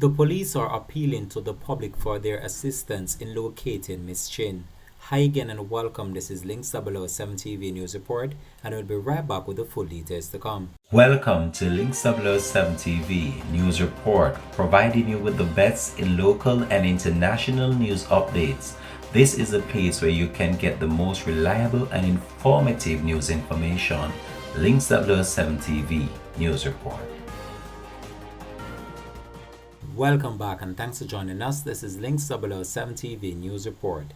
The police are appealing to the public for their assistance in locating Miss Chin. Hi again and welcome. This is Links 007 TV News Report, and we'll be right back with the full details to come. Welcome to Links 007 TV News Report, providing you with the best in local and international news updates. This is a place where you can get the most reliable and informative news information. Links 007 TV News Report. Welcome back and thanks for joining us. This is Links 007 TV News Report.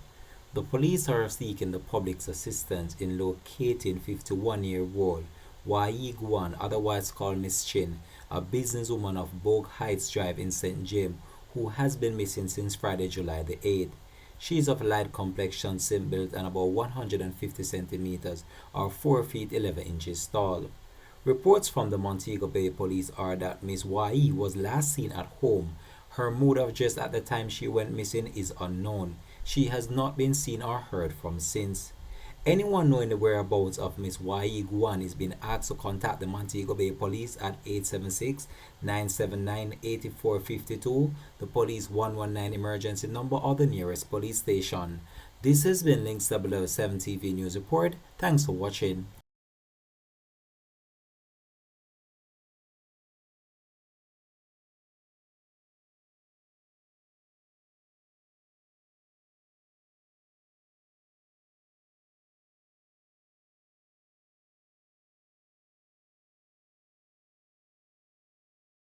The police are seeking the public's assistance in locating 51-year-old Wai Guan, otherwise called Miss Chin, a businesswoman of Bogue Heights Drive in St. James, who has been missing since Friday, July the 8th. She is of light complexion, slim built, and about 150 centimeters or 4 feet 11 inches tall. Reports from the Montego Bay Police are that Miss Wai was last seen at home. Her mode of dress at the time she went missing is unknown. She has not been seen or heard from since. Anyone knowing the whereabouts of Miss Wai Guan is being asked to contact the Montego Bay Police at 876-979-8452, the police 119 emergency number, or the nearest police station. This has been Links 007 TV News Report. Thanks for watching.